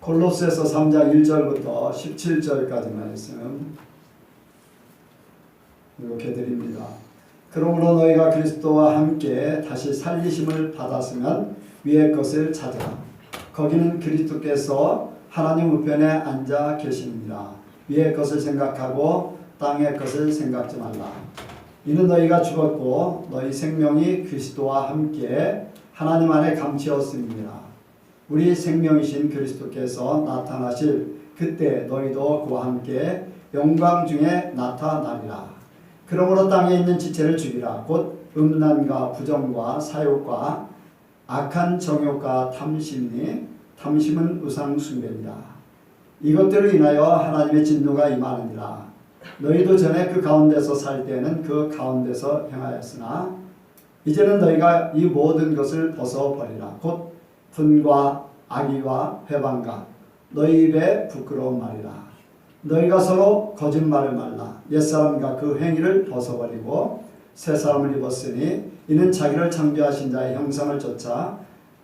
골로새서 3장 1절부터 17절까지 말씀 이렇게 드립니다. 그러므로 너희가 그리스도와 함께 다시 살리심을 받았으면 위의 것을 찾으라. 거기는 그리스도께서 하나님 우편에 앉아 계십니다. 위의 것을 생각하고 땅의 것을 생각지 말라. 이는 너희가 죽었고 너희 생명이 그리스도와 함께 하나님 안에 감추었습니다. 우리 생명이신 그리스도께서 나타나실 그때 너희도 그와 함께 영광 중에 나타나리라. 그러므로 땅에 있는 지체를 죽이라. 곧 음란과 부정과 사욕과 악한 정욕과 탐심이 탐심은 우상 숭배니라. 이것들을 인하여 하나님의 진노가 임하느니라. 너희도 전에 그 가운데서 살 때에는 그 가운데서 행하였으나 이제는 너희가 이 모든 것을 벗어버리라. 곧 분과 악의와 회방과 너희 입에 부끄러운 말이라. 너희가 서로 거짓말을 말라. 옛사람과 그 행위를 벗어버리고 새 사람을 입었으니 이는 자기를 창조하신 자의 형상을 좇아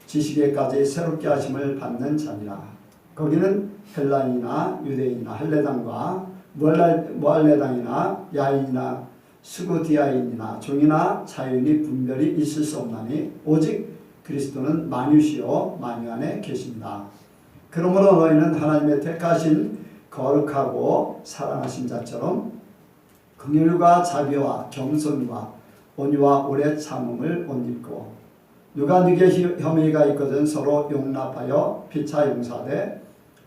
지식에까지 새롭게 하심을 받는 자니라. 거기는 헬라인이나 유대인이나 할레당과 무할레당이나 야인이나 수구디아인이나 종이나 자유인이 분별이 있을 수 없나니 오직 그리스도는 만유시요 만유 안에 계십니다. 그러므로 너희는 하나님의 택하신 거룩하고 사랑하신 자처럼 긍휼과 자비와 겸손과 온유와 오래 참음을 옷 입고 누가 네게 혐의가 있거든 서로 용납하여 피차 용서하되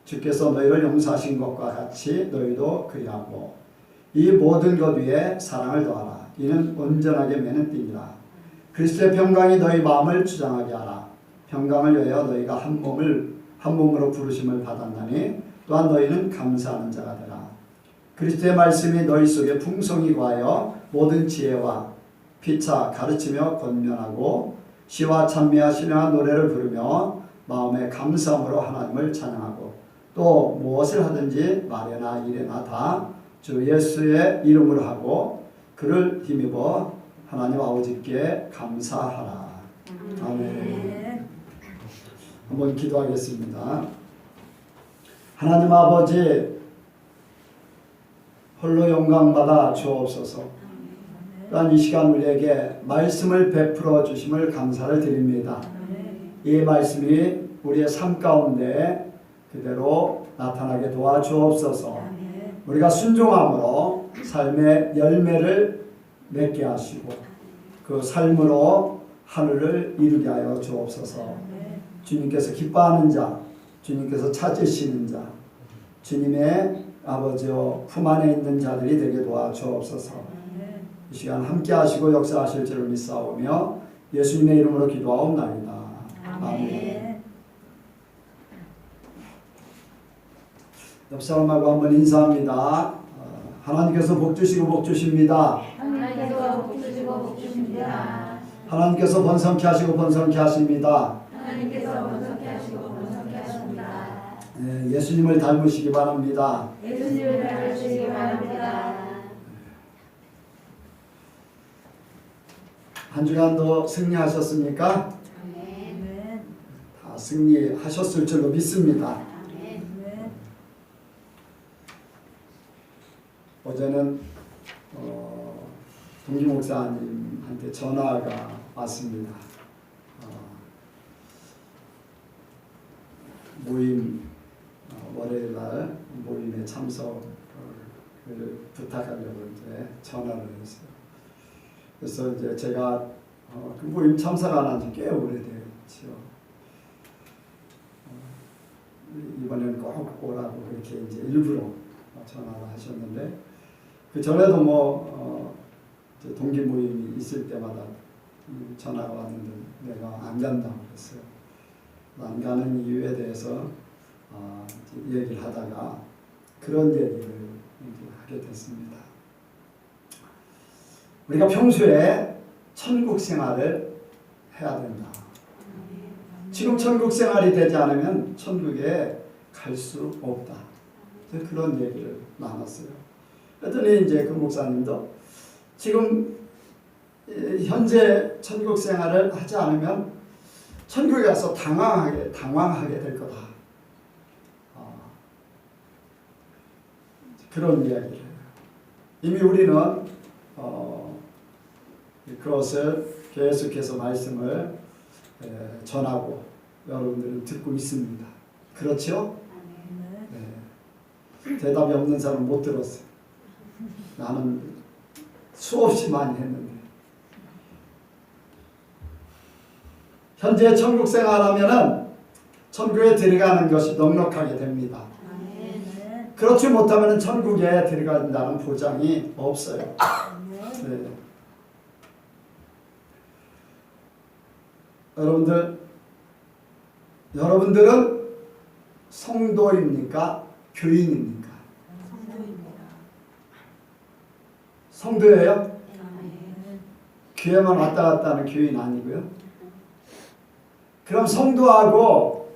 주께서 너희를 용서하신 것과 같이 너희도 그리하고 이 모든 것 위에 사랑을 더하라. 이는 온전하게 매는 띠니라. 그리스도의 평강이 너희 마음을 주장하게 하라. 평강을 위하여 너희가 한 몸으로 부르심을 받았나니 또한 너희는 감사하는 자가 되라. 그리스도의 말씀이 너희 속에 풍성히 구하여 모든 지혜와 피차 가르치며 권면하고 시와 찬미와 신령한 노래를 부르며 마음의 감사함으로 하나님을 찬양하고 또 무엇을 하든지 말이나 일이나 다 주 예수의 이름으로 하고 그를 힘입어 하나님 아버지께 감사하라. 아멘. 한번 기도하겠습니다. 하나님 아버지 홀로 영광받아 주옵소서. 또한 이 시간 우리에게 말씀을 베풀어 주심을 감사를 드립니다. 이 말씀이 우리의 삶 가운데 그대로 나타나게 도와주옵소서. 우리가 순종함으로 삶의 열매를 맺게 하시고 그 삶으로 하늘을 이루게 하여 주옵소서. 주님께서 기뻐하는 자, 주님께서 찾으시는 자, 주님의 아버지여 품 안에 있는 자들이 되게 도와주옵소서. 이 시간 함께 하시고 역사하실 줄을 믿사오며 예수님의 이름으로 기도하옵나이다. 아멘. 옆 사람하고 한번 인사합니다. 하나님께서 복 주시고 복 주십니다. 하나님께서 복 주시고 복 주십니다. 하나님께서 번성케 하시고 번성케 하십니다. 하나님께서 번성케 하시고 번성케 하십니다. 예수님을 닮으시기 바랍니다. 예수님을 닮으시기 바랍니다. 한 주간도 승리하셨습니까? 아멘. 다 승리하셨을 줄로 믿습니다. 어제는 동기 목사님한테 전화가 왔습니다. 모임 월요일날 모임에 참석을 부탁하려고 이제 전화를 했어요. 그래서 이제 제가 그 모임 참석 안 한 지 꽤 오래됐죠. 이번에는 꼭 오라고 그렇게 이제 일부러 전화를 하셨는데 그 전에도 동기 모임이 있을 때마다 전화가 왔는데 내가 안 간다고 그랬어요. 안 가는 이유에 대해서 얘기를 하다가 그런 얘기를 하게 됐습니다. 우리가 평소에 천국 생활을 해야 된다. 지금 천국 생활이 되지 않으면 천국에 갈 수 없다. 그런 얘기를 나눴어요. 그랬더니 이제 그 목사님도 지금 현재 천국 생활을 하지 않으면 천국에 가서 당황하게 될 거다. 그런 이야기를 해요. 이미 우리는 그것을 계속해서 말씀을 전하고 여러분들은 듣고 있습니다. 그렇죠? 네. 대답이 없는 사람은 못 들었어요. 나는 수없이 많이 했는데. 현재 천국 생활하면은 천국에 들어가는 것이 넉넉하게 됩니다. 그렇지 못하면 천국에 들어간다는 보장이 없어요. 네. 여러분들은 성도입니까? 교인입니까? 성도입니다. 성도예요? 교회만 왔다 갔다 하는 교인 아니고요. 그럼 성도하고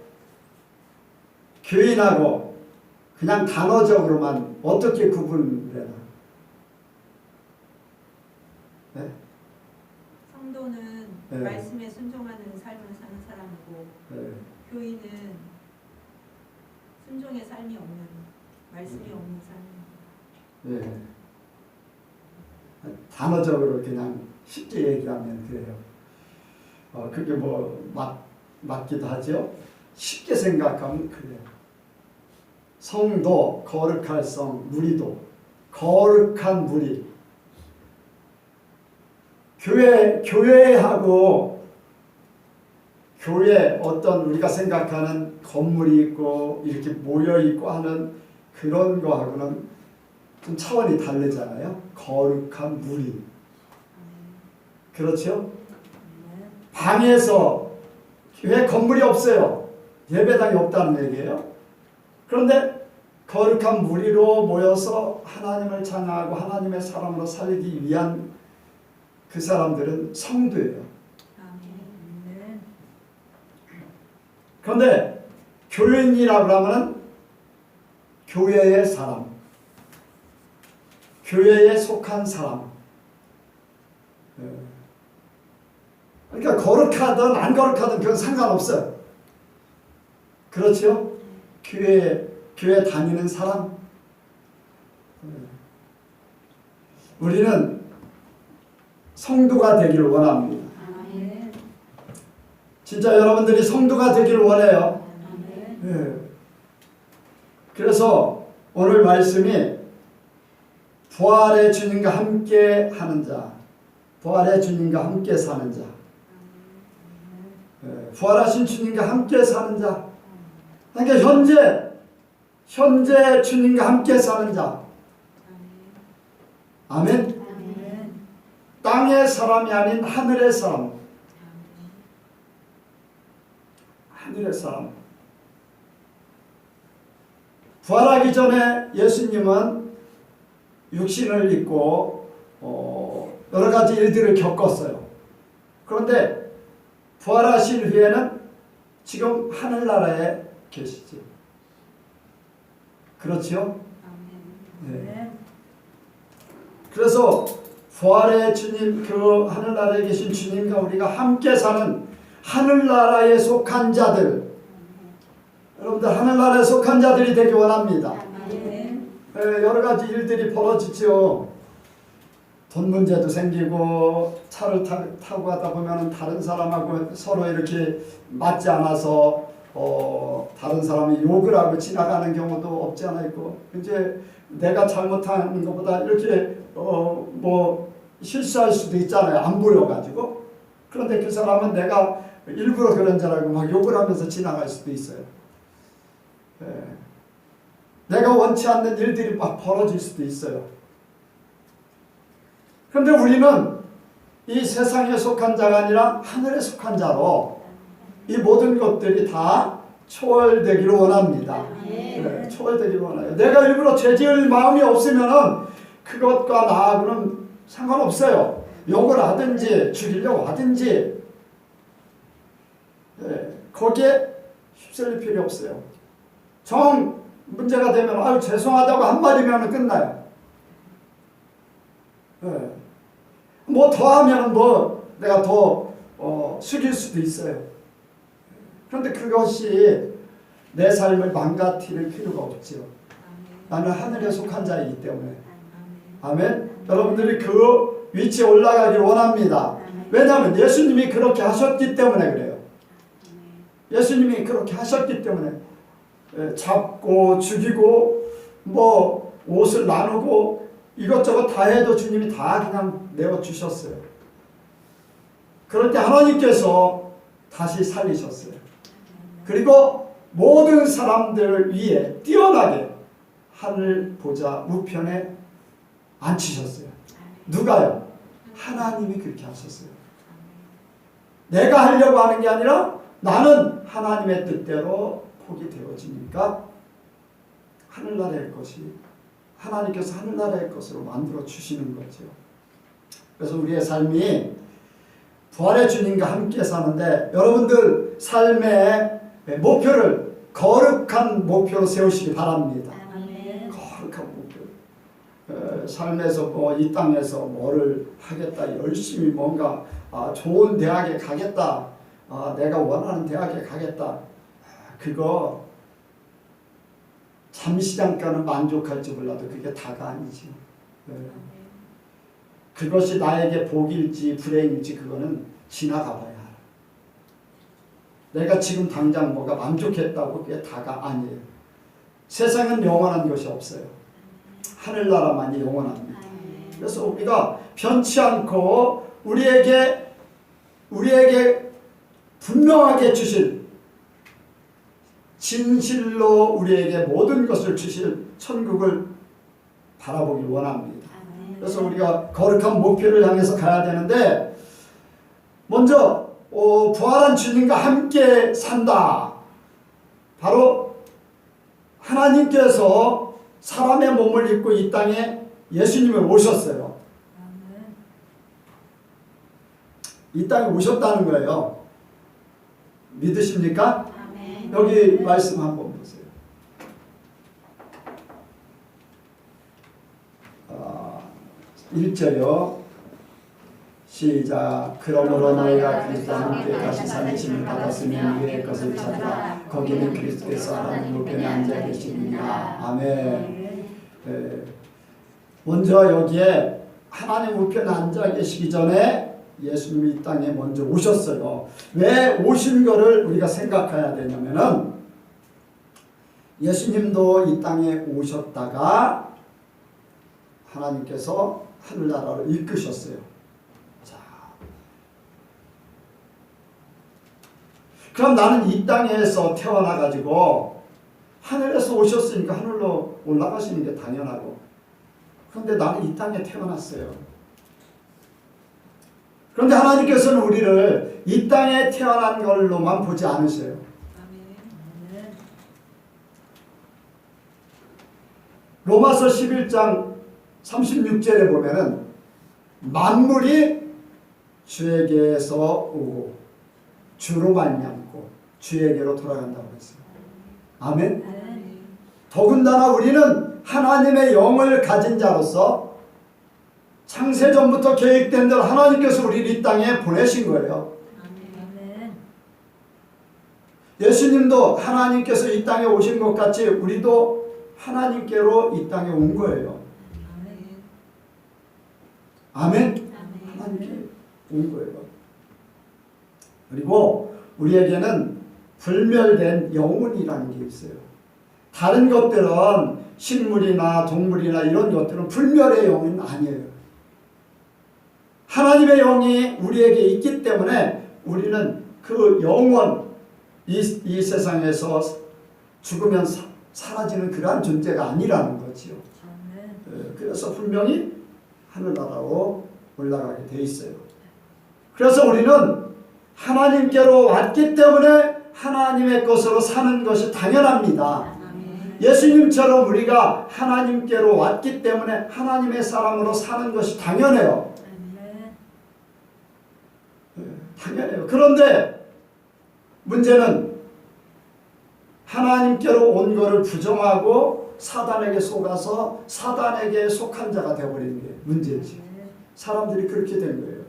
교인하고 그냥 단어적으로만 어떻게 구분을 해요? 네? 성도는 네. 말씀에 순종하는 삶을 사는 사람이고 네. 교인은 순종의 삶이 없는 말씀이 없는 사람입니다. 네. 단어적으로 그냥 쉽게 얘기하면 그래요. 그게 뭐 맞기도 하죠. 쉽게 생각하면 그래요. 성도, 거룩할 성, 무리도, 거룩한 무리. 교회하고 교회 어떤 우리가 생각하는 건물이 있고 이렇게 모여 있고 하는 그런 거하고는 좀 차원이 다르잖아요. 거룩한 무리. 그렇죠? 방에서 교회 건물이 없어요. 예배당이 없다는 얘기예요. 그런데 거룩한 무리로 모여서 하나님을 찬양하고 하나님의 사람으로 살기 위한 그 사람들은 성도예요. 그런데 교인이라고 하면 교회의 사람, 교회에 속한 사람. 그러니까 거룩하든 안 거룩하든 그건 상관없어요. 그렇죠? 교회 다니는 사람. 우리는 성도가 되기를 원합니다. 진짜 여러분들이 성도가 되기를 원해요. 네. 그래서 오늘 말씀이 부활의 주님과 함께 하는 자, 부활의 주님과 함께 사는 자, 부활하신 주님과 함께 사는 자. 그러니까 현재 주님과 함께 사는 자. 아멘. 땅의 사람이 아닌 하늘의 사람. 하늘의 사람. 부활하기 전에 예수님은 육신을 입고 여러 가지 일들을 겪었어요. 그런데 부활하신 후에는 지금 하늘나라에 계시죠. 그렇죠? 네. 그래서 부활의 주님, 그 하늘나라에 계신 주님과 우리가 함께 사는 하늘나라에 속한 자들, 여러분들 하늘나라에 속한 자들이 되기 원합니다. 여러 가지 일들이 벌어지죠. 돈 문제도 생기고 차를 타고 가다 보면 다른 사람하고 서로 이렇게 맞지 않아서 다른 사람이 욕을 하고 지나가는 경우도 없지 않아 있고, 이제 내가 잘못하는 것보다 이렇게 뭐 실수할 수도 있잖아요. 안 보여가지고. 그런데 그 사람은 내가 일부러 그런 줄 알고 막 욕을 하면서 지나갈 수도 있어요. 내가 원치 않는 일들이 막 벌어질 수도 있어요. 그런데 우리는 이 세상에 속한 자가 아니라 하늘에 속한 자로 이 모든 것들이 다 초월되기를 원합니다. 네, 초월되기를 원해요. 내가 일부러 죄지을 마음이 없으면은 그것과 나하고는 상관없어요. 욕을 하든지 죽이려고 하든지 거기에 휩쓸릴 필요 없어요. 정 문제가 되면 아유 죄송하다고 한마디면 끝나요. 뭐 더하면 뭐 내가 더 숙일 수도 있어요. 그런데 그것이 내 삶을 망가뜨릴 필요가 없죠. 나는 하늘에 속한 자이기 때문에. 아멘. 여러분들이 그 위치에 올라가길 원합니다. 왜냐하면 예수님이 그렇게 하셨기 때문에 그래요. 예수님이 그렇게 하셨기 때문에 잡고 죽이고 뭐 옷을 나누고 이것저것 다 해도 주님이 다 그냥 내어주셨어요. 그럴 때 하나님께서 다시 살리셨어요. 그리고 모든 사람들 위에 뛰어나게 하늘 보좌 우편에 앉히셨어요. 누가요? 하나님이 그렇게 하셨어요. 내가 하려고 하는 게 아니라 나는 하나님의 뜻대로 복이 되어지니까 하늘나라의 것이 하나님께서 하늘나라의 것으로 만들어 주시는 거죠. 그래서 우리의 삶이 부활의 주님과 함께 사는데 여러분들 삶의 목표를 거룩한 목표로 세우시기 바랍니다. 거룩한 목표. 삶에서 이 땅에서 뭐를 하겠다, 열심히 뭔가 좋은 대학에 가겠다, 내가 원하는 대학에 가겠다, 그거 잠시 잠깐은 만족할지 몰라도 그게 다가 아니지. 그것이 나에게 복일지 불행일지 그거는 지나가 봐야 알아. 내가 지금 당장 뭐가 만족했다고 그게 다가 아니에요. 세상은 영원한 것이 없어요. 하늘나라만이 영원합니다. 그래서 우리가 변치 않고 우리에게 분명하게 주실, 진실로 우리에게 모든 것을 주실 천국을 바라보길 원합니다. 그래서 우리가 거룩한 목표를 향해서 가야 되는데 먼저 부활한 주님과 함께 산다. 바로 하나님께서 사람의 몸을 입고 이 땅에 예수님이 오셨어요. 이 땅에 오셨다는 거예요. 믿으십니까? 여기 말씀 한번 보세요. 1절요. 시작. 그러므로 너희가 그리스도와 함께 다시 살리심을 받았으면 위의 것을 찾으라. 거기는 그리스도께서 하나님 우편에 앉아 계시느니라. 아멘. 먼저 여기에 하나님 우편에 앉아 계시기 전에 예수님이 이 땅에 먼저 오셨어요. 왜 오신 거를 우리가 생각해야 되냐면은 예수님도 이 땅에 오셨다가 하나님께서 하늘나라로 이끄셨어요. 자, 그럼 나는 이 땅에서 태어나가지고 하늘에서 오셨으니까 하늘로 올라가시는 게 당연하고, 그런데 나는 이 땅에 태어났어요. 그런데 하나님께서는 우리를 이 땅에 태어난 걸로만 보지 않으세요. 로마서 11장 36절에 보면은 만물이 주에게서 오고 주로 말미암고 주에게로 돌아간다고 했어요. 아멘. 더군다나 우리는 하나님의 영을 가진 자로서 창세전부터 계획된 대로 하나님께서 우리를 이 땅에 보내신 거예요. 예수님도 하나님께서 이 땅에 오신 것 같이 우리도 하나님께로 이 땅에 온 거예요. 아멘. 하나님께 온 거예요. 그리고 우리에게는 불멸된 영혼이라는 게 있어요. 다른 것들은 식물이나 동물이나 이런 것들은 불멸의 영은 아니에요. 하나님의 영이 우리에게 있기 때문에 우리는 그 영원, 이 세상에서 죽으면 사라지는 그러한 존재가 아니라는 거지요. 그래서 분명히 하늘나라로 올라가게 돼 있어요. 그래서 우리는 하나님께로 왔기 때문에 하나님의 것으로 사는 것이 당연합니다. 예수님처럼 우리가 하나님께로 왔기 때문에 하나님의 사람으로 사는 것이 당연해요. 당연해요. 그런데 문제는 하나님께로 온 것을 부정하고 사단에게 속아서 사단에게 속한 자가 되어버리는 게 문제지. 사람들이 그렇게 된 거예요.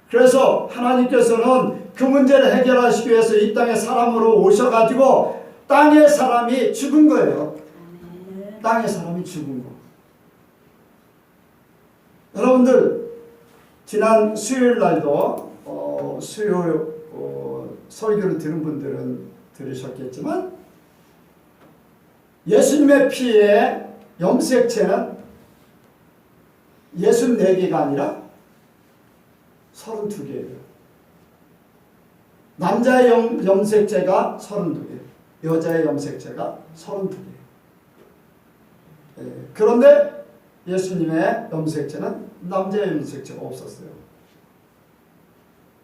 그래서 하나님께서는 그 문제를 해결하시기 위해서 이 땅에 사람으로 오셔가지고 땅의 사람이 죽은 거예요. 땅의 사람이 죽은 거. 여러분들 지난 수요일 날도 수요 설교를 들은 분들은 들으셨겠지만 예수님의 피에 염색체는 64개가 아니라 32개예요. 남자의 염색체가 32개, 여자의 염색체가 32개. 그런데 예수님의 염색체는 남자의 염색체가 없었어요.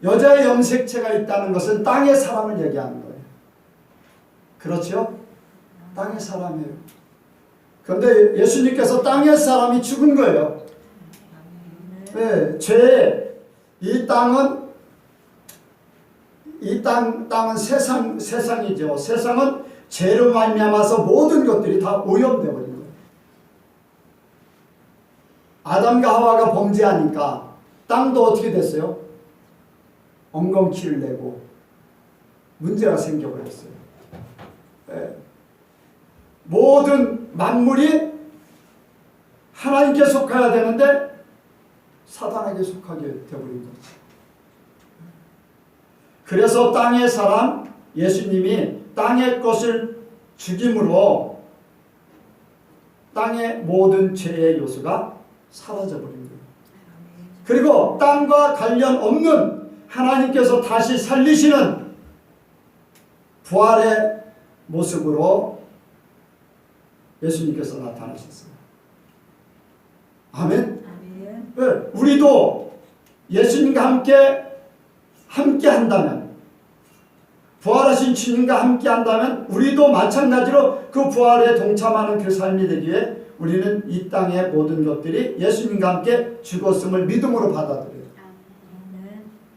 여자의 염색체가 있다는 것은 땅의 사람을 얘기하는 거예요. 그렇죠? 땅의 사람이에요. 그런데 예수님께서 땅의 사람이 죽은 거예요. 네, 이 땅은 세상이죠. 세상은 죄로 말미암아서 모든 것들이 다 오염되어 버린 거예요. 아담과 하와가 범죄하니까 땅도 어떻게 됐어요? 엉겅퀴를 내고 문제가 생겨버렸어요. 네. 모든 만물이 하나님께 속해야 되는데 사단에게 속하게 되어버린 거죠. 그래서 땅의 사람 예수님이 땅의 것을 죽임으로 땅의 모든 죄의 요소가 사라져버린 거예요. 그리고 땅과 관련 없는 하나님께서 다시 살리시는 부활의 모습으로 예수님께서 나타나셨어요. 아멘? 네, 우리도 예수님과 함께 한다면, 부활하신 주님과 함께 한다면 우리도 마찬가지로 그 부활에 동참하는 그 삶이 되기에 우리는 이 땅의 모든 것들이 예수님과 함께 죽었음을 믿음으로 받아들여요.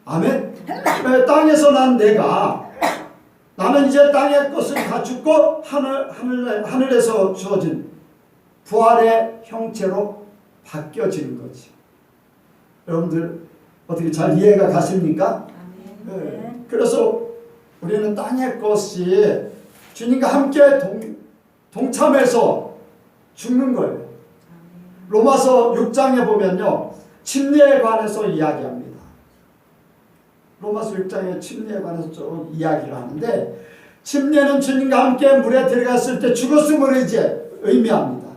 아멘? 네, 땅에서 난 나는 이제 땅의 것을 다 죽고 하늘에서 주어진 부활의 형체로 바뀌어지는 거지. 여러분들 어떻게 잘 이해가 가십니까? 네. 그래서 우리는 땅의 것이 주님과 함께 동참해서 죽는 거예요. 로마서 6장에 보면요, 침례에 관해서 이야기합니다. 로마서 6장에 침례에 관해서 좀 이야기를 하는데, 침례는 주님과 함께 물에 들어갔을 때 죽었음을 이제 의미합니다.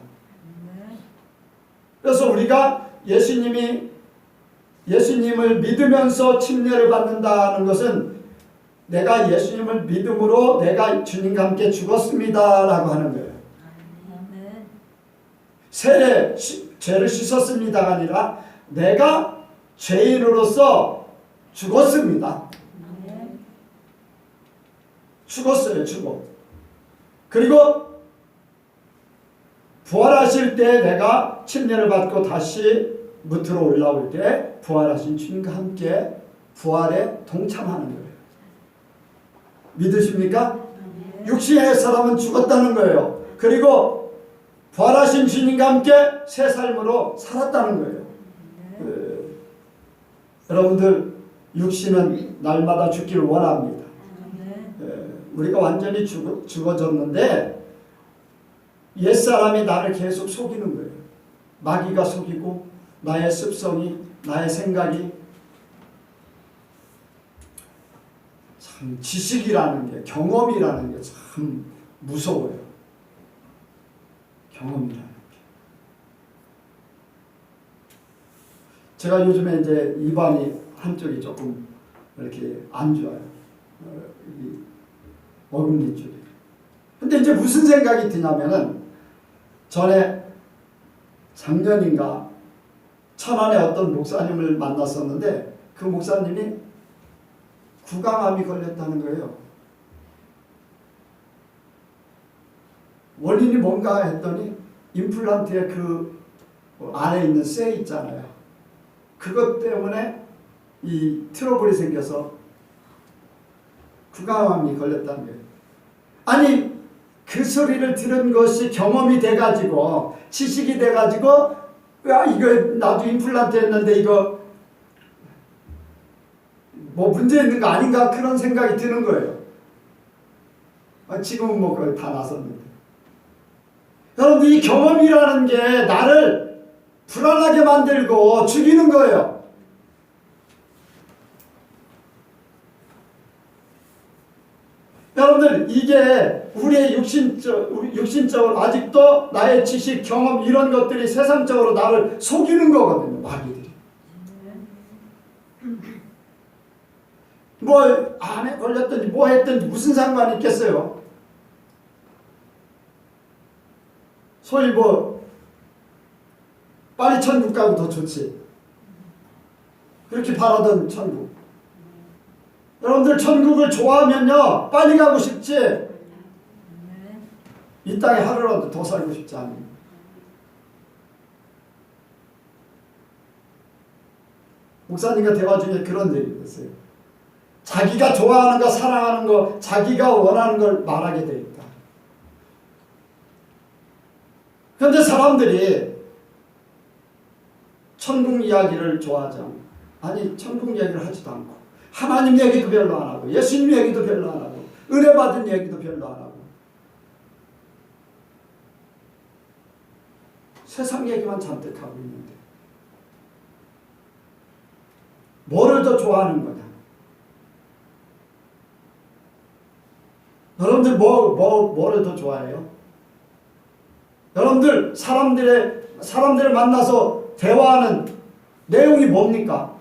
그래서 우리가 예수님을 믿으면서 침례를 받는다는 것은 내가 예수님을 믿음으로 내가 주님과 함께 죽었습니다 라고 하는 거예요. 세례, 죄를 씻었습니다가 아니라 내가 죄인으로서 죽었습니다. 죽었어요. 그리고 부활하실 때 내가 침례를 받고 다시 무트로 올라올 때 부활하신 주님과 함께 부활에 동참하는 거예요. 믿으십니까? 육신의 사람은 죽었다는 거예요. 그리고 부활하신 주님과 함께 새 삶으로 살았다는 거예요. 여러분들 육신은 날마다 죽기를 원합니다. 우리가 완전히 죽어졌는데 옛사람이 나를 계속 속이는 거예요. 마귀가 속이고 나의 습성이, 나의 생각이, 참 지식이라는 게, 경험이라는 게 참 무서워요. 경험이라는 게. 제가 요즘에 이제 입안이 한쪽이 조금 이렇게 안 좋아요. 어금니 쪽이. 근데 이제 무슨 생각이 드냐면은 전에 작년인가 천안에 어떤 목사님을 만났었는데 그 목사님이 구강암이 걸렸다는 거예요. 원인이 뭔가 했더니 임플란트의 그 안에 있는 쇠 있잖아요. 그것 때문에 이 트러블이 생겨서 구강암이 걸렸다는 거예요. 아니 그 소리를 들은 것이 경험이 돼가지고 지식이 돼가지고 야 이거 나도 임플란트 했는데 이거 뭐 문제 있는 거 아닌가 그런 생각이 드는 거예요. 지금은 뭐 거의 다 나섰는데. 여러분들 이 경험이라는 게 나를 불안하게 만들고 죽이는 거예요. 여러분들 이게 우리의 육신적으로 아직도 나의 지식, 경험 이런 것들이 세상적으로 나를 속이는 거거든요. 마귀들이. 뭐 암에 걸렸든지 뭐 했든지 무슨 상관이 있겠어요. 소위 뭐 빨리 천국 가고 더 좋지. 그렇게 바라던 천국. 여러분들 천국을 좋아하면요 빨리 가고 싶지 이 땅에 하루라도 더 살고 싶지 않아요. 목사님과 대화 중에 그런 얘기를 했어요. 자기가 좋아하는 거 사랑하는 거 자기가 원하는 걸 말하게 돼 있다. 그런데 사람들이 천국 이야기를 좋아하지 않고 아니 천국 이야기를 하지도 않고 하나님 얘기도 별로 안 하고 예수님 얘기도 별로 안 하고 은혜 받은 얘기도 별로 안 하고 세상 얘기만 잔뜩 하고 있는데 뭐를 더 좋아하는 거냐? 여러분들 뭐를 더 좋아해요? 여러분들 사람들을 만나서 대화하는 내용이 뭡니까?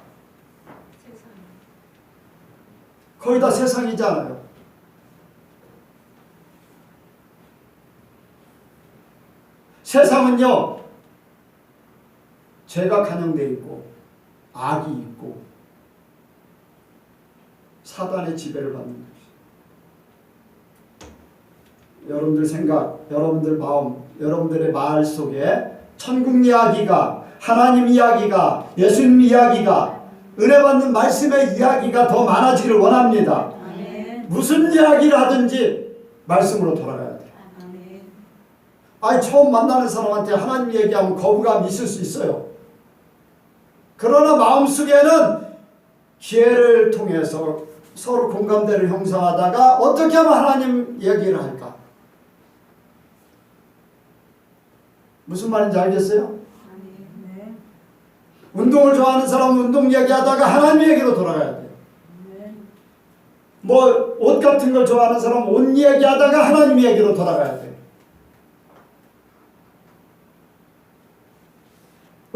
거의 다 세상이잖아요. 세상은요, 죄가 간영되어 있고, 악이 있고, 사단의 지배를 받는 것이죠. 여러분들 생각, 여러분들 마음, 여러분들의 말 속에 천국 이야기가, 하나님 이야기가, 예수님 이야기가, 은혜 받는 말씀의 이야기가 더 많아지기를 원합니다. 아멘. 무슨 이야기를 하든지 말씀으로 돌아가야 돼요. 아니 처음 만나는 사람한테 하나님 얘기하면 거부감이 있을 수 있어요. 그러나 마음속에는 기회를 통해서 서로 공감대를 형성하다가 어떻게 하면 하나님 얘기를 할까? 무슨 말인지 알겠어요? 운동을 좋아하는 사람은 운동 얘기하다가 하나님 얘기로 돌아가야 돼요. 뭐 옷 같은 걸 좋아하는 사람은 옷 얘기하다가 하나님 얘기로 돌아가야 돼요.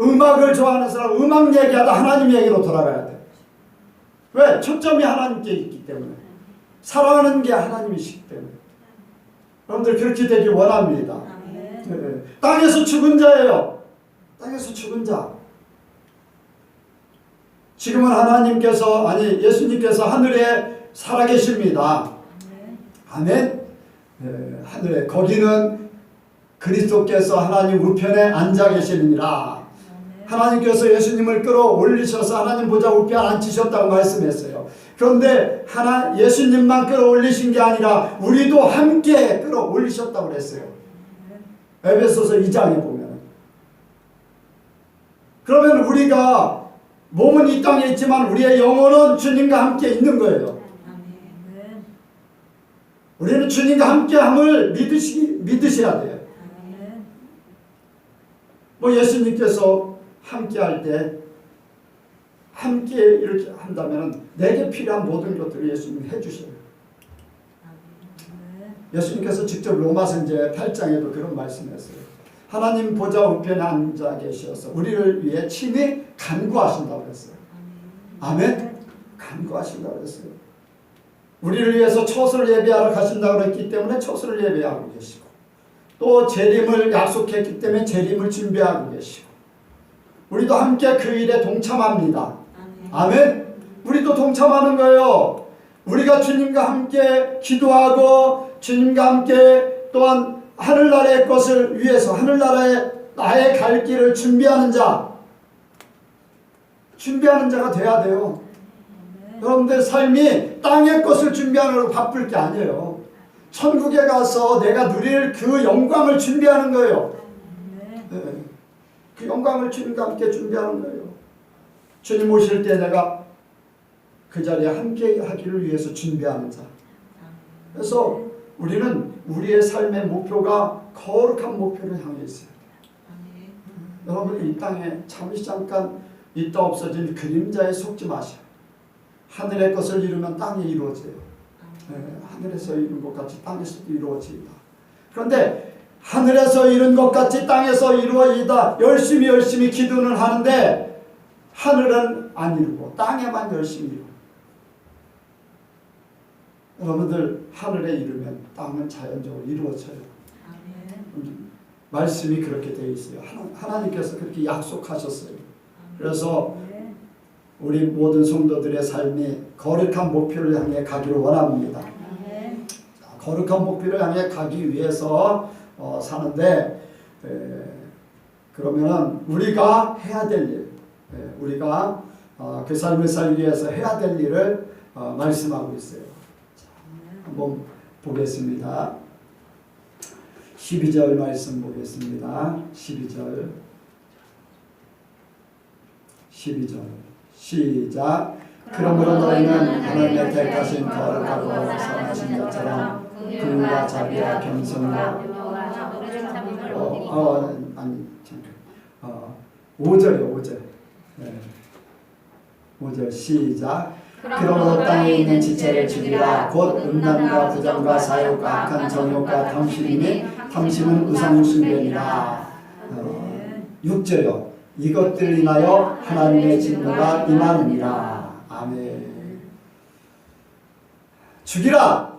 음악을 좋아하는 사람은 음악 얘기하다 하나님 얘기로 돌아가야 돼요. 왜? 초점이 하나님께 있기 때문에. 사랑하는 게 하나님이시기 때문에. 여러분들 그렇게 되길 원합니다. 네. 땅에서 죽은 자예요. 땅에서 죽은 자. 지금은 하나님께서 아니 예수님께서 하늘에 살아계십니다. 아멘. 네, 하늘에 거기는 그리스도께서 하나님 우편에 앉아 계시느니라. 하나님께서 예수님을 끌어올리셔서 하나님 보좌 우편에 앉히셨다고 말씀했어요. 그런데 예수님만 끌어올리신 게 아니라 우리도 함께 끌어올리셨다고 그랬어요. 에베소서 2장에 보면. 그러면 우리가 몸은 이 땅에 있지만 우리의 영혼은 주님과 함께 있는 거예요. 우리는 주님과 함께함을 믿으셔야 돼요. 뭐 예수님께서 함께할 때 함께 이렇게 한다면 내게 필요한 모든 것들을 예수님이 해주셔요. 예수님께서 직접 로마서 이제 8장에도 그런 말씀했어요. 하나님 보좌 우편에 앉아 계셔서 우리를 위해 친히 간구하신다고 했어요. 아멘? 간구하신다고 했어요. 우리를 위해서 처소를 예배하러 가신다고 했기 때문에 처소를 예배하고 계시고 또 재림을 약속했기 때문에 재림을 준비하고 계시고 우리도 함께 그 일에 동참합니다. 아멘? 우리도 동참하는 거예요. 우리가 주님과 함께 기도하고 주님과 함께 또한 하늘나라의 것을 위해서 하늘나라의 나의 갈 길을 준비하는 자가 돼야 돼요. 여러분들 삶이 땅의 것을 준비하느라고 바쁠 게 아니에요. 천국에 가서 내가 누릴 그 영광을 준비하는 거예요. 네. 그 영광을 주님과 함께 준비하는 거예요. 주님 오실 때 내가 그 자리에 함께 하기를 위해서 준비하는 자. 그래서 우리는 우리의 삶의 목표가 거룩한 목표를 향해 있어요. 여러분 이 땅에 잠시 잠깐 있다 없어진 그림자에 속지 마세요. 하늘의 것을 이루면 땅에 이루어져요. 하늘에서 이룬 것 같이 땅에서도 이루어집니다. 그런데 하늘에서 이룬 것 같이 땅에서 이루어지다 열심히 기도는 하는데 하늘은 안 이루고 땅에만 열심히 이루고, 여러분들 하늘에 이루면 땅은 자연적으로 이루어져요. 말씀이 그렇게 되어 있어요. 하나님께서 그렇게 약속하셨어요. 그래서 우리 모든 성도들의 삶이 거룩한 목표를 향해 가기를 원합니다. 거룩한 목표를 향해 가기 위해서 사는데, 그러면은 우리가 해야 될 일, 우리가 그 삶을 살기 위해서 해야 될 일을 말씀하고 있어요. 자, 한번 보겠습니다. 12절 말씀 보겠습니다. 12절 시작. 그러므로 너희는 하나님의 택하신 거룩하고 선하신 자처럼 긍휼과 자비와 겸손과 5절이요. 5절 시작. 그러므로 땅에 있는 지체를 죽이라. 곧 음란과 부정과 사욕과 악한 정욕과 탐심이니 탐심은 우상숭배니라. 6절이요. 이것들 인하여 하나님의 진노가 임하느니라. 아멘. 죽이라.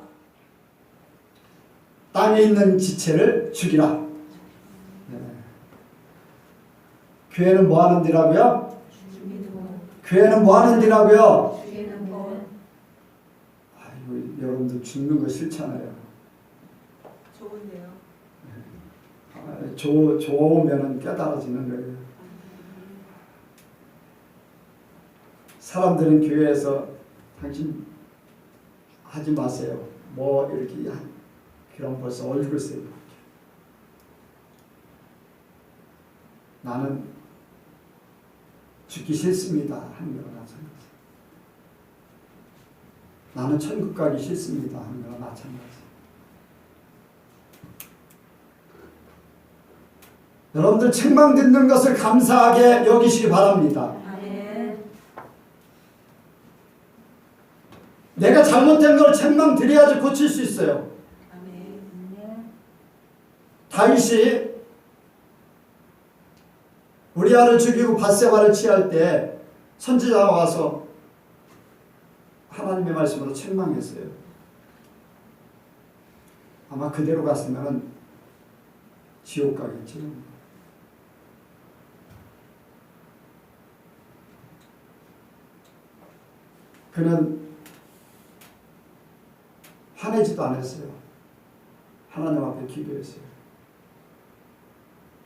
땅에 있는 지체를 죽이라. 교회는 뭐 하는 데라고요? 교회는 뭐 하는 데라고요? 아이고, 여러분들 죽는 거 싫잖아요. 좋은데요. 좋으면 깨달아지는 거예요. 사람들은 교회에서 당신 하지 마세요. 뭐 이렇게 그럼 벌써 얼굴 쓰고, 나는 죽기 싫습니다 하는 거나 마찬가지. 나는 천국 가기 싫습니다 하는 거나 마찬가지. 여러분들 책망 듣는 것을 감사하게 여기시기 바랍니다. 내가 잘못된 걸 책망 드려야지 고칠 수 있어요. 다윗이 우리아를 죽이고 밧세바를 취할 때 선지자가 와서 하나님의 말씀으로 책망했어요. 아마 그대로 갔으면 지옥 가겠죠. 그는 화내지도 않았어요. 하나님 앞에 기도했어요.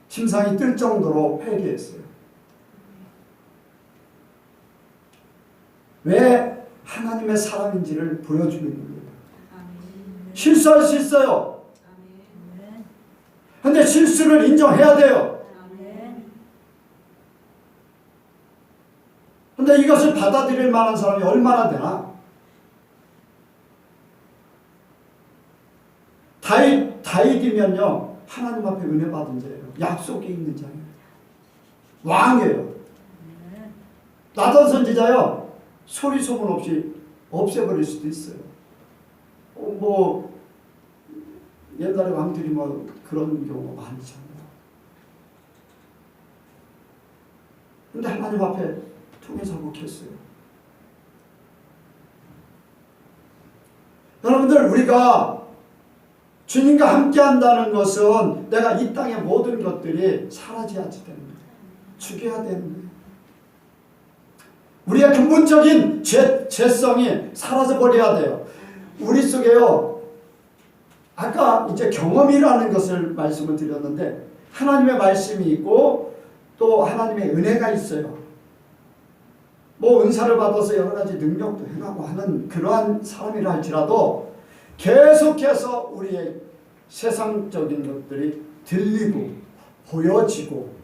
심상이 뜰 정도로 회개했어요. 왜 하나님의 사람인지를 보여주는 거예요. 실수할 수 있어요. 그런데 실수를 인정해야 돼요. 그런데 이것을 받아들일 만한 사람이 얼마나 되나? 다윗이면요 하나님 앞에 은혜 받은 자예요. 약속이 있는 자예요. 왕이에요. 나단 선지자요 소리 소문 없이 없애버릴 수도 있어요. 뭐 옛날에 왕들이 뭐 그런 경우가 많잖아요. 근데 하나님 앞에 통해서 복했어요. 여러분들, 우리가 주님과 함께 한다는 것은 내가 이 땅의 모든 것들이 사라져야지 되는 거예요. 죽여야 되는 거예요. 우리의 근본적인 죄성이 사라져버려야 돼요. 우리 속에요, 아까 이제 경험이라는 것을 말씀을 드렸는데, 하나님의 말씀이 있고 또 하나님의 은혜가 있어요. 뭐 은사를 받아서 여러 가지 능력도 행하고 하는 그러한 사람이라 할지라도 계속해서 우리의 세상적인 것들이 들리고 보여지고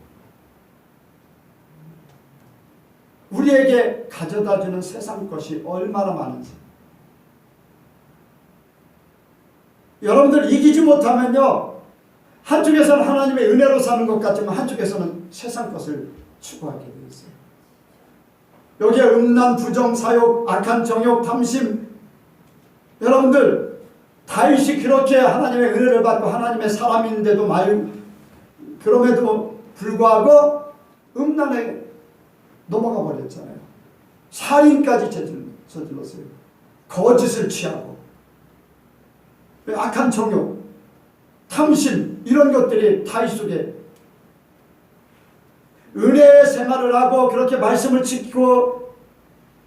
우리에게 가져다주는 세상 것이 얼마나 많은지, 여러분들 이기지 못하면요 한쪽에서는 하나님의 은혜로 사는 것 같지만 한쪽에서는 세상 것을 추구하게 되어 있어요. 여기에 음란, 부정, 사욕, 악한 정욕, 탐심. 여러분들 다윗이 그렇게 하나님의 은혜를 받고 하나님의 사람인데도 그럼에도 불구하고 음란에 넘어가 버렸잖아요. 살인까지 저질렀어요. 거짓을 취하고 악한 정욕, 탐심 이런 것들이 다윗 속에 은혜의 생활을 하고 그렇게 말씀을 지키고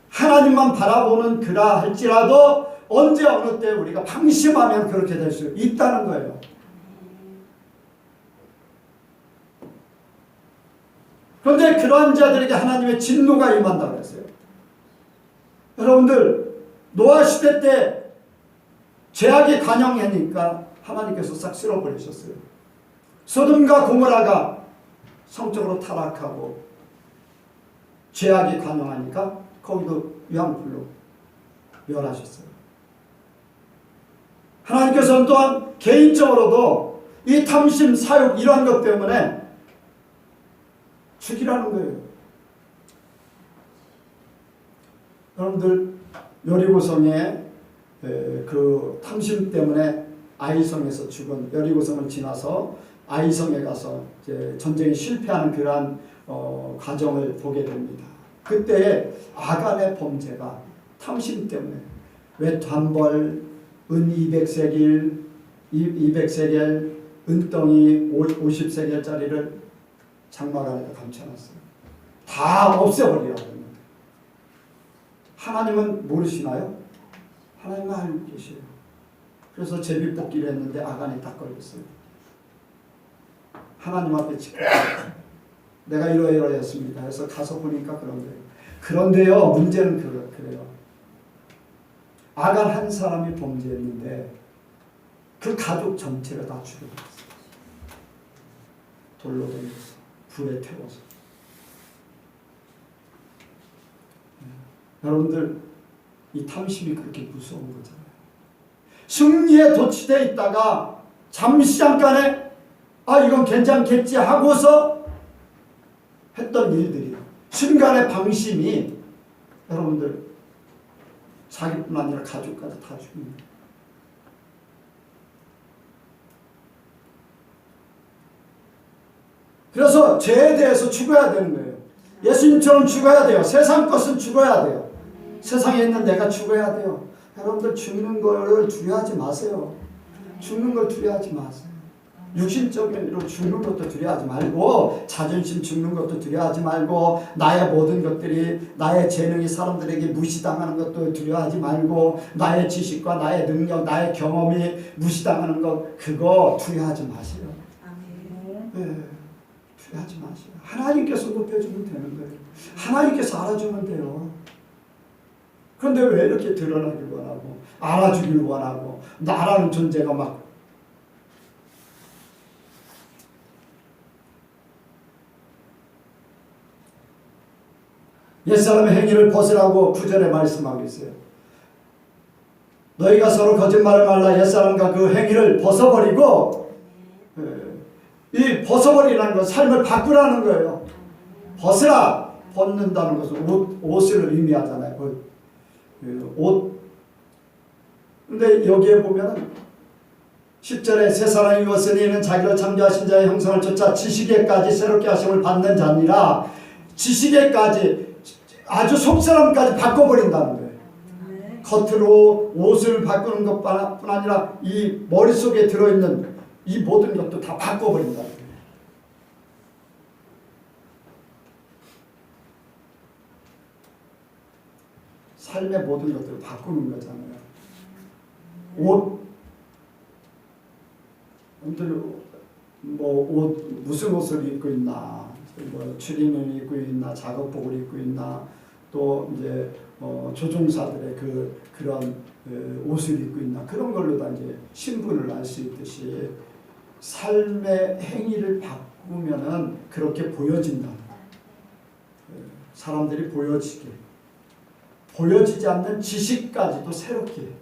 하나님만 바라보는 그라 할지라도 언제 어느 때 우리가 방심하면 그렇게 될 수 있다는 거예요. 그런데 그러한 자들에게 하나님의 진노가 임한다고 했어요. 여러분들 노아 시대 때 죄악이 관영하니까 하나님께서 싹 쓸어버리셨어요. 소돔과 고모라가 성적으로 타락하고 죄악이 관영하니까 거기도 유황불로 멸하셨어요. 하나님께서는 또한 개인적으로도 이 탐심, 사욕 이러한 것 때문에 죽이라는 거예요. 여러분들 여리고성에 그 탐심 때문에 아이성에서 죽은 여리고성을 지나서 아이성에 가서 이제 전쟁이 실패하는 그러한 과정을 보게 됩니다. 그때 아간의 범죄가 탐심 때문에 왜 단벌, 은 200세겔, 200세겔, 은덩이 50세겔짜리를 장막 안에다 감춰놨어요. 다 없애버리라고 합니다. 하나님은 모르시나요? 하나님은 알고 계세요. 그래서 제비 뽑기를 했는데 아간이 딱 걸렸어요. 하나님 앞에 지금 내가 이러이러했습니다. 그래서 가서 보니까 그런 거예요. 그런데요, 문제는 그래요. 아간 한 사람이 범죄했는데 그 가족 전체를 다 죽여버렸어요. 돌로 던져서 불에 태워서. 여러분들 이 탐심이 그렇게 무서운 거잖아요. 승리에 도취되어 있다가 잠시 잠깐에 이건 괜찮겠지 하고서 했던 일들이 순간의 방심이 여러분들 자기뿐 아니라 가족까지 다 죽입니다. 그래서 죄에 대해서 죽어야 되는 거예요. 예수님처럼 죽어야 돼요. 세상 것은 죽어야 돼요. 세상에 있는 내가 죽어야 돼요. 여러분들 죽는 걸 두려워하지 마세요. 죽는 걸 두려워하지 마세요. 육신적으로 죽는 것도 두려워하지 말고 자존심 죽는 것도 두려워하지 말고 나의 모든 것들이 나의 재능이 사람들에게 무시당하는 것도 두려워하지 말고 나의 지식과 나의 능력 나의 경험이 무시당하는 것 그거 두려워하지 마세요. 네, 두려워하지 마세요. 하나님께서 높여주면 되는 거예요. 하나님께서 알아주면 돼요. 그런데 왜 이렇게 드러나길 원하고 알아주길 원하고 나라는 존재가 막 옛사람의 행위를 벗으라고 9절에 말씀하고 있어요. 너희가 서로 거짓말을 말라. 옛사람과 그 행위를 벗어버리고 이 벗어버리라는 건 삶을 바꾸라는 거예요. 벗으라. 벗는다는 것은 옷을 의미하잖아요. 옷. 근데 여기에 보면 10절에 새 사람이 이었으니 이는 자기를 창조하신 자의 형상을 쫓아 지식에까지 새롭게 하심을 받는 자니라. 지식에까지 아주 속사람까지 바꿔버린다는 거예요. 겉으로 옷을 바꾸는 것뿐 아니라 이 머릿속에 들어있는 이 모든 것도 다 바꿔버린다는 거예요. 삶의 모든 것들을 바꾸는 거잖아요. 옷, 무슨 옷을 입고 있나, 추리닝을 입고 있나, 작업복을 입고 있나, 또 이제 조종사들의 그런 옷을 입고 있나, 그런 걸로 다 이제 신분을 알 수 있듯이 삶의 행위를 바꾸면은 그렇게 보여진다. 사람들이 보여지지 않는 지식까지도 새롭게 했다.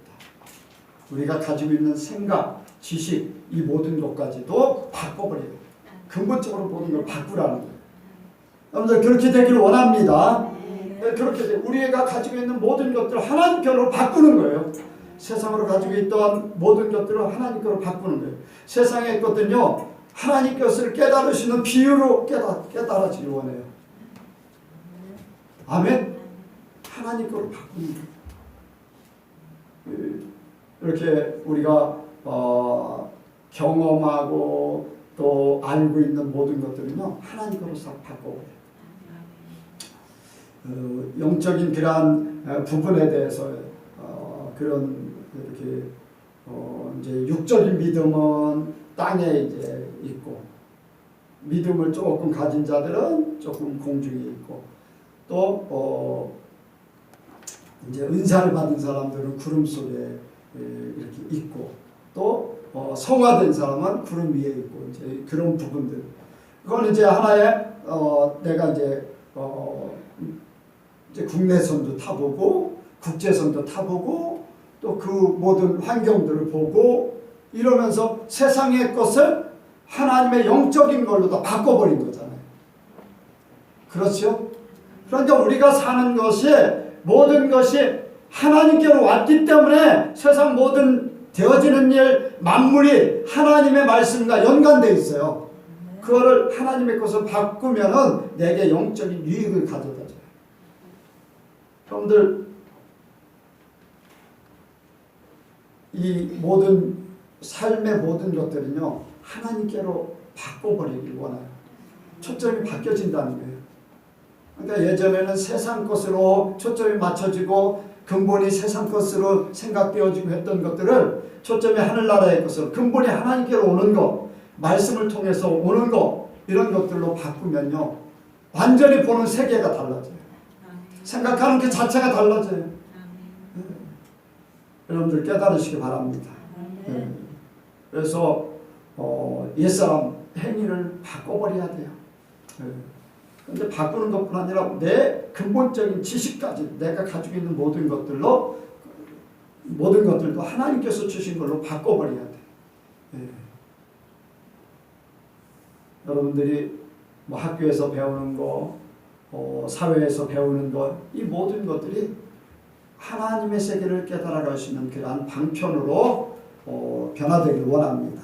우리가 가지고 있는 생각, 지식 이 모든 것까지도 바꿔버려요. 근본적으로 모든 걸 바꾸라는 거예요. 여러분들 그렇게 되기를 원합니다. 그렇게 돼. 우리가 가지고 있는 모든 것들을 하나님께로 바꾸는 거예요. 세상으로 가지고 있던 모든 것들을 하나님께로 바꾸는 거예요. 세상의 것들은요, 하나님 것을 깨달으시는 비유로 깨달아지길 원해요. 아멘. 하나님 거로 바꾸는 거예요. 이렇게 우리가 경험하고 또 알고 있는 모든 것들은요, 하나님 거로 싹 바꿔버려요. 영적인 그러한 부분에 대해서 그런 이렇게 이제 육적인 믿음은 땅에 이제 있고, 믿음을 조금 가진 자들은 조금 공중에 있고, 또 이제 은사를 받은 사람들은 구름 속에 이렇게 있고, 또 성화된 사람은 구름 위에 있고, 이제 그런 부분들. 그건 이제 하나의 내가 이제 국내선도 타보고 국제선도 타보고 또 그 모든 환경들을 보고 이러면서 세상의 것을 하나님의 영적인 걸로 다 바꿔버린 거잖아요. 그렇죠? 그러니까 우리가 사는 것이 모든 것이 하나님께로 왔기 때문에 세상 모든 되어지는 일 만물이 하나님의 말씀과 연관되어 있어요. 그거를 하나님의 것을 바꾸면은 내게 영적인 유익을 가져다 줘요. 여러분들 이 모든 삶의 모든 것들은요, 하나님께로 바꿔버리길 원해요. 초점이 바뀌어진다는 거예요. 그러니까 예전에는 세상 것으로 초점이 맞춰지고 근본이 세상 것으로 생각되어지고 했던 것들을 초점이 하늘나라의 것으로 근본이 하나님께로 오는 것, 말씀을 통해서 오는 것, 이런 것들로 바꾸면요, 완전히 보는 세계가 달라져요. 생각하는 그 자체가 달라져요. 여러분들 깨달으시기 바랍니다. 그래서 옛사람 행위를 바꿔버려야 돼요. 그런데 바꾸는 것뿐 아니라 내 근본적인 지식까지 내가 가지고 있는 모든 것들로 모든 것들도 하나님께서 주신 걸로 바꿔버려야 돼요. 여러분들이 뭐 학교에서 배우는 거, 사회에서 배우는 것, 이 모든 것들이 하나님의 세계를 깨달아갈 수 있는 그러한 방편으로 변화되길 원합니다.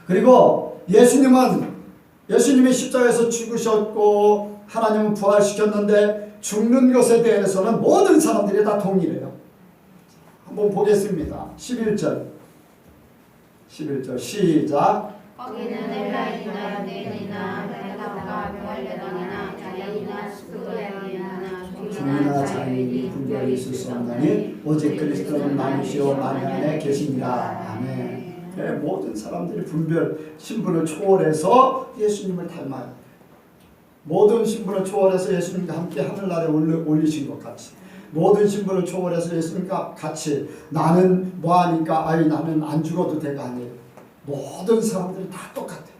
그리고 예수님이 십자가에서 죽으셨고 하나님은 부활시켰는데 죽는 것에 대해서는 모든 사람들이 다 동일해요. 한번 보겠습니다. 11절 시작. 거기는 엘라이나 네이나 벨라가 멸레단이나 자연이나 스토레이나 종이나 자인이 분별이 있을 수 없나니 오직 그리스도는 만유시오 만유 안에 계십니다. 아멘. 네, 모든 사람들이 분별 신분을 초월해서 예수님을 닮아요. 모든 신분을 초월해서 예수님과 함께 하늘나라에 올리신 것 같이, 모든 신분을 초월해서 예수님과 같이 나는 뭐하니까 나는 안 죽어도 돼가 아니에요. 모든 사람들이 다 똑같아요.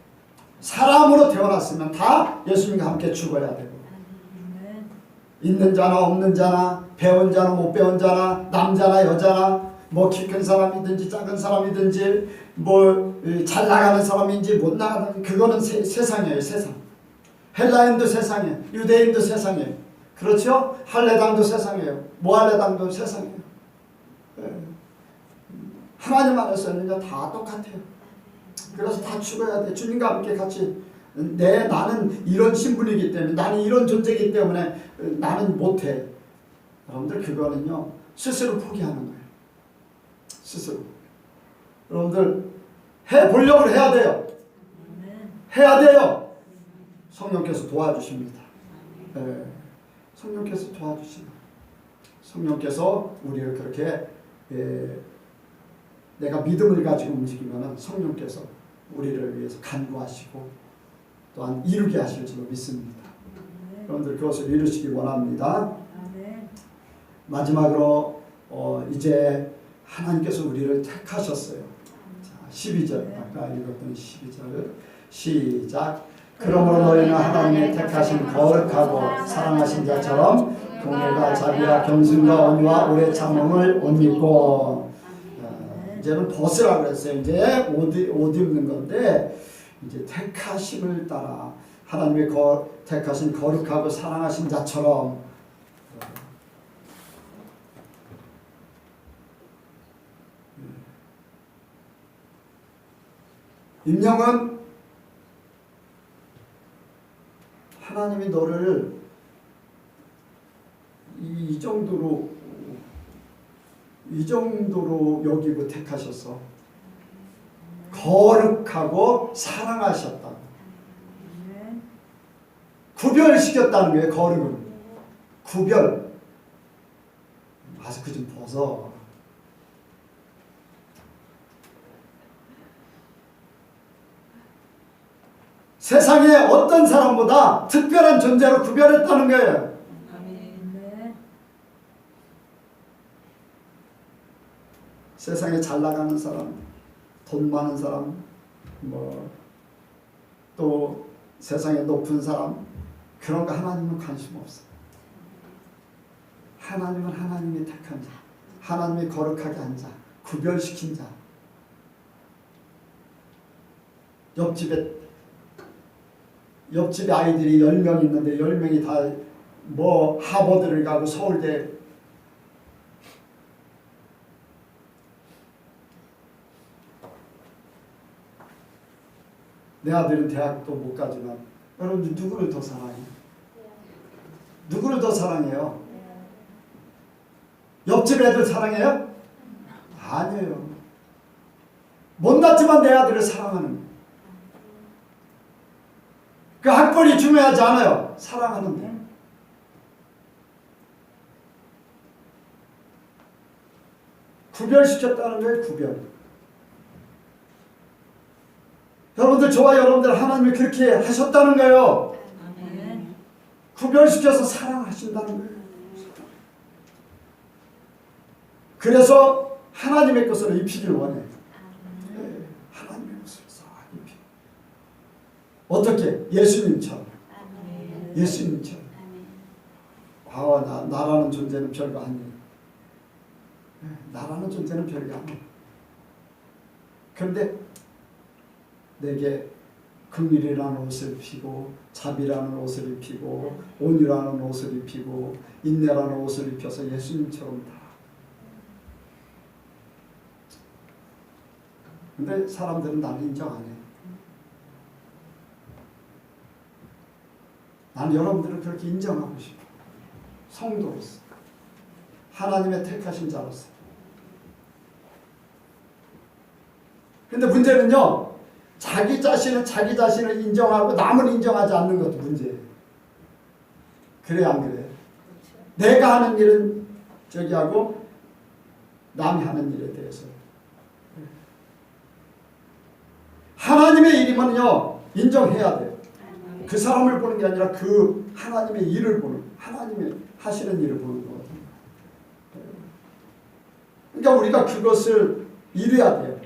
사람으로 태어났으면 다 예수님과 함께 죽어야 되고, 있는 자나 없는 자나 배운 자나 못 배운 자나 남자나 여자나 뭐 키 큰 사람이든지 작은 사람이든지 뭐 잘 나가는 사람인지 못 나가는, 그거는 세상이에요. 세상. 헬라인도 세상이에요. 유대인도 세상이에요. 그렇죠? 할례당도 세상이에요. 모할례당도 세상이에요. 하나님 안에서는 다 똑같아요. 그래서 다 죽어야 돼. 주님과 함께 같이 나는 이런 신분이기 때문에, 나는 이런 존재이기 때문에 나는 못해. 여러분들 그거는요, 스스로 포기하는 거예요. 스스로. 여러분들 해보려고 해야 돼요. 해야 돼요. 성령께서 도와주십니다. 성령께서 도와주십니다. 성령께서 우리를 그렇게 내가 믿음을 가지고 움직이면 성령께서 우리를 위해서 간구하시고 또한 이루게 하실 줄로 믿습니다. 여러분들 그것을 이루시기 원합니다. 마지막으로 이제 하나님께서 우리를 택하셨어요. 자, 12절 아까 읽었던 12절 시작. 그러므로 너희는 하나님의 택하신 거룩하고 사랑하신 자처럼 공의가 자비와 겸손과 온유와 오래 참음을 옷 입고 이제는 벗으라 그랬어요. 이제 옷 입는 건데 이제 택하심을 따라 하나님의 택하신 거룩하고 사랑하신 자처럼 임영은 하나님이 너를 이 정도로 여기고 택하셨어. 거룩하고 사랑하셨다. 구별시켰다는 거예요. 거룩은 구별. 마스크 좀 벗어. 세상에 어떤 사람보다 특별한 존재로 구별했다는 거예요. 세상에 잘 나가는 사람, 돈 많은 사람, 또 세상에 높은 사람, 그런 거 하나님은 관심 없어요. 하나님은 하나님이 택한 자, 하나님이 거룩하게 한 자, 구별시킨 자. 옆집에 아이들이 10명 있는데 10명이 다 하버드를 가고 서울대 내 아들은 대학도 못 가지만 여러분들 누구를 더 사랑해요? 누구를 더 사랑해요? 옆집 애들 사랑해요? 아니에요. 못났지만 내 아들을 사랑하는 그 학벌이 중요하지 않아요. 사랑하는데. 구별시켰다는 거예요. 구별. 여러분들 저와 여러분들 하나님이 그렇게 하셨다는 거예요. 아멘. 구별시켜서 사랑하신다는 거예요. 그래서 하나님의 것으로 입히기를 원해요. 네, 하나님의 것으로 싹 입히고. 어떻게? 예수님처럼. 예수님처럼. 나라는 존재는 별거 아니에요. 나라는 존재는 별거 아니에요. 그런데 내게 긍휼이라는 옷을 입히고 자비라는 옷을 입히고 온유라는 옷을 입히고 인내라는 옷을 입혀서 예수님처럼 다. 근데 사람들은 나를 인정 안 해요. 나는 여러분들을 그렇게 인정하고 싶어. 성도로서. 하나님의 택하신 자로서. 근데 문제는요. 자기 자신을 인정하고 남을 인정하지 않는 것도 문제예요. 그래 안 그래요? 내가 하는 일은 저기 하고 남이 하는 일에 대해서. 하나님의 일이면요. 인정해야 돼요. 그 사람을 보는 게 아니라 그 하나님의 일을 보는, 하나님의 하시는 일을 보는 거거든요. 그러니까 우리가 그것을 이루어야 돼요.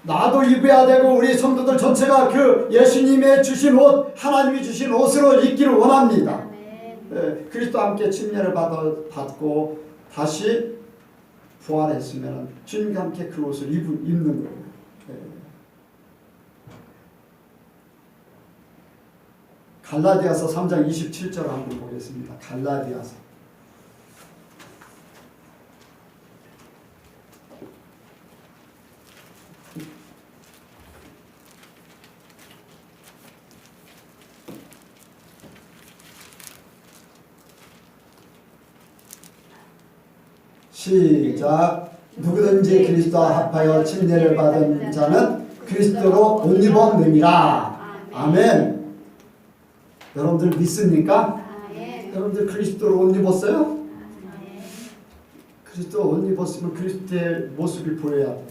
나도 입어야 되고 우리 성도들 전체가 그 예수님의 주신 옷, 하나님이 주신 옷으로 입기를 원합니다. 네, 그리스도와 함께 침례를 받고 다시 부활했으면 주님과 함께 그 옷을 입는 거예요. 네. 갈라디아서 3장 27절 한번 보겠습니다. 갈라디아서. 시작. 누구든지 그리스도와 합하여 침례를 받은 자는 그리스도로 옷 입었느니라. 아멘. 여러분들 믿습니까? 여러분들 그리스도로 옷 입었어요? 그리스도 옷 입었으면 그리스도의 모습이 보여야 돼.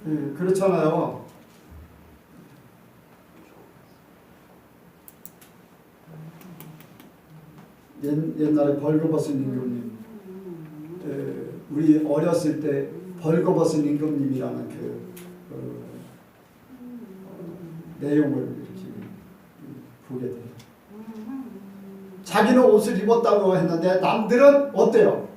네, 그렇잖아요. 옛날에 벌거벗은 임금님, 우리 어렸을 때 벌거벗은 임금님이라는 내용을 이렇게 보게 돼요. 자기는 옷을 입었다고 했는데 남들은 어때요?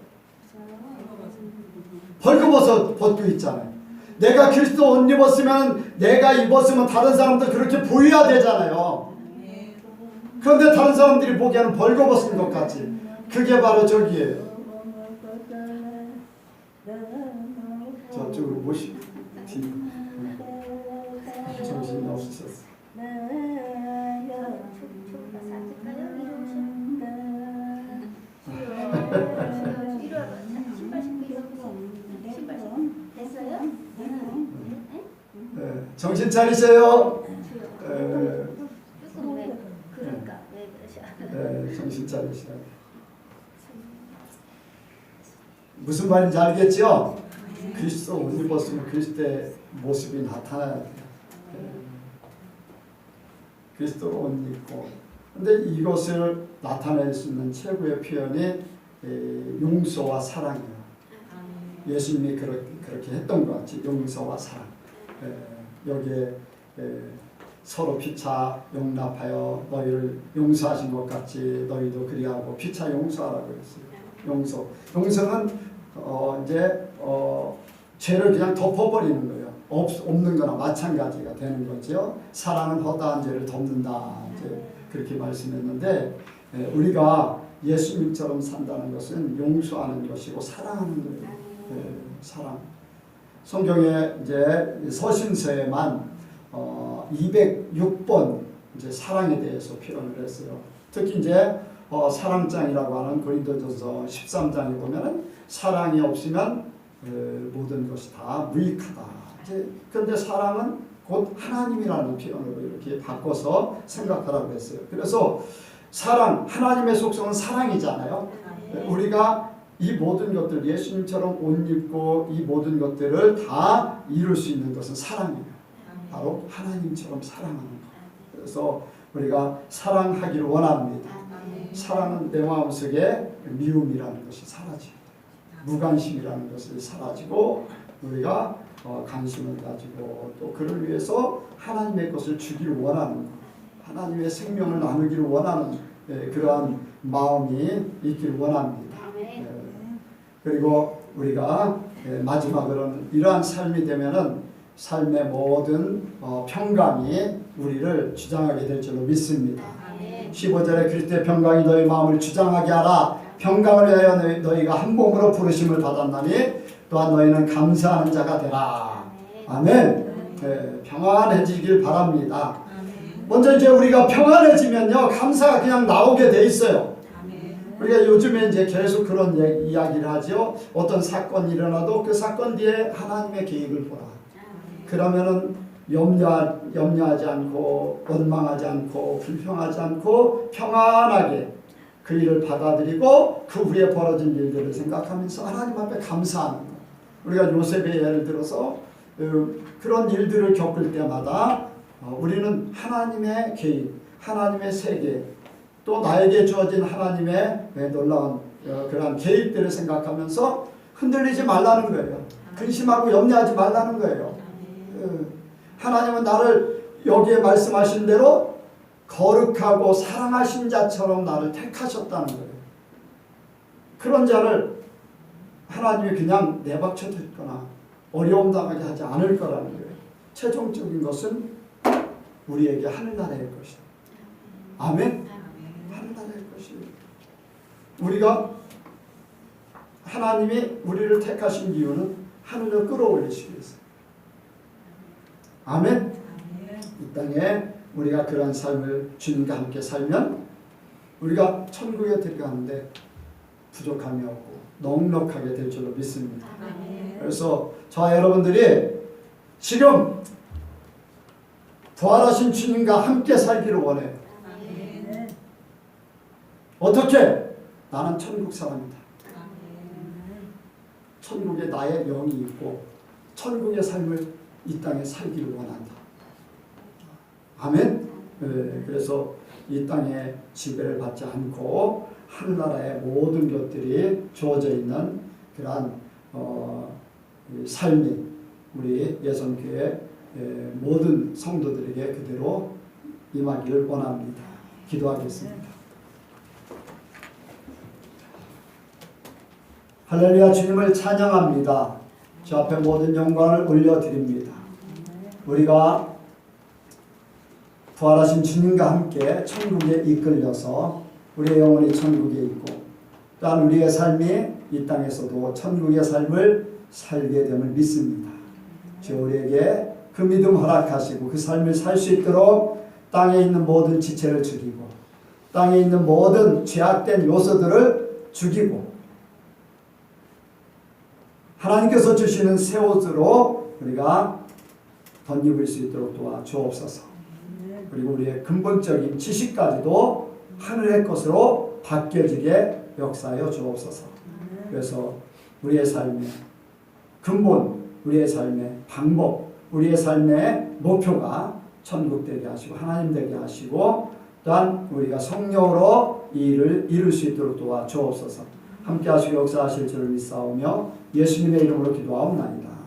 벌거벗어 벗고 있잖아요. 내가 그리스도 옷 입었으면 내가 입었으면 다른 사람도 그렇게 보여야 되잖아요. 그런데 다른 사람들이 보기에는 벌거벗은 것 같지. 그게 바로 저기예요. 저쪽으로 모시고 정신이 없으셨어. 정신 차리세요. 정신 차리세요. 무슨 말인지 알겠죠? 그리스도 옷 입었으면 그리스도의 모습이 나타나야 돼요. 그리스도 옷 입고. 근데 이것을 나타낼 수 있는 최고의 표현이 용서와 사랑이에요. 예수님이 그렇게 했던 것 같이 용서와 사랑. 여기에 서로 피차 용납하여 너희를 용서하신 것 같이 너희도 그리하고 피차 용서하라고 했어요. 용서는 이제 죄를 그냥 덮어버리는 거예요. 없는 거나 마찬가지가 되는 거죠. 사랑은 허다한 죄를 덮는다. 이제 그렇게 말씀했는데 우리가 예수님처럼 산다는 것은 용서하는 것이고 사랑하는 거예요. 사랑. 성경에 이제 서신서에만 206번 이제 사랑에 대해서 표현을 했어요. 특히 이제 사랑장이라고 하는 고린도전서 13장에 보면은 사랑이 없으면 모든 것이 다 무익하다. 그런데 사랑은 곧 하나님이라는 표현으로 이렇게 바꿔서 생각하라고 했어요. 그래서 사랑, 하나님의 속성은 사랑이잖아요. 우리가 이 모든 것들, 예수님처럼 옷 입고 이 모든 것들을 다 이룰 수 있는 것은 사랑이에요. 바로 하나님처럼 사랑하는 것. 그래서 우리가 사랑하기를 원합니다. 사랑은 내 마음속에 미움이라는 것이 사라지고 무관심이라는 것이 사라지고 우리가 관심을 가지고 또 그를 위해서 하나님의 것을 주기를 원하는 것, 하나님의 생명을 나누기를 원하는 그러한 마음이 있기를 원합니다. 그리고 우리가 마지막으로는 이러한 삶이 되면은 삶의 모든 평강이 우리를 주장하게 될 줄로 믿습니다. 15절에 그리스도의 평강이 너희 마음을 주장하게 하라. 평강을 위하여 너희가 한 몸으로 부르심을 받았나니 또한 너희는 감사하는 자가 되라. 아멘. 평안해지길 바랍니다. 먼저 이제 우리가 평안해지면요 감사가 그냥 나오게 돼 있어요. 우리가 요즘에 이제 계속 그런 이야기를 하죠. 어떤 사건이 일어나도 그 사건 뒤에 하나님의 계획을 보라. 그러면은 염려하지 않고 원망하지 않고 불평하지 않고 평안하게 그 일을 받아들이고 그 후에 벌어진 일들을 생각하면서 하나님 앞에 감사하는 거예요. 우리가 요셉의 예를 들어서 그런 일들을 겪을 때마다 우리는 하나님의 계획, 하나님의 세계 또 나에게 주어진 하나님의 놀라운 그러한 계획들을 생각하면서 흔들리지 말라는 거예요. 근심하고 염려하지 말라는 거예요. 하나님은 나를 여기에 말씀하신 대로 거룩하고 사랑하신 자처럼 나를 택하셨다는 거예요. 그런 자를 하나님이 그냥 내박쳐 두거나 어려움 당하게 하지 않을 거라는 거예요. 최종적인 것은 우리에게 하늘나라의 것이다. 아멘? 하늘나라의 것입니다. 우리가 하나님이 우리를 택하신 이유는 하늘을 끌어올리시기 위해서. 아멘? 이 땅에 우리가 그러한 삶을 주님과 함께 살면 우리가 천국에 들어가는데 부족함이 없고 넉넉하게 될 줄로 믿습니다. 그래서 저와 여러분들이 지금 부활하신 주님과 함께 살기를 원해요. 어떻게? 나는 천국 사람이다. 천국에 나의 영이 있고 천국의 삶을 이 땅에 살기를 원한다. 아멘? 그래서 이 땅에 지배를 받지 않고 하늘나라의 모든 것들이 주어져 있는 그러한 삶이 우리 예선교회 모든 성도들에게 그대로 임하기를 원합니다. 기도하겠습니다. 할렐루야. 주님을 찬양합니다. 주 앞에 모든 영광을 올려드립니다. 우리가 부활하신 주님과 함께 천국에 이끌려서 우리의 영혼이 천국에 있고 또한 우리의 삶이 이 땅에서도 천국의 삶을 살게 됨을 믿습니다. 주 우리에게 그 믿음 허락하시고 그 삶을 살 수 있도록 땅에 있는 모든 지체를 죽이고 땅에 있는 모든 죄악된 요소들을 죽이고 하나님께서 주시는 새 옷으로 우리가 덧입을 수 있도록 도와 주옵소서. 그리고 우리의 근본적인 지식까지도 하늘의 것으로 바뀌어지게 역사하여 주옵소서. 그래서 우리의 삶의 근본, 우리의 삶의 방법, 우리의 삶의 목표가 천국 되게 하시고 하나님 되게 하시고 또한 우리가 성령으로 이 일을 이룰 수 있도록 도와 주옵소서. 함께 하시고 역사하실 줄을 믿사오며 예수님의 이름으로 기도하옵나이다.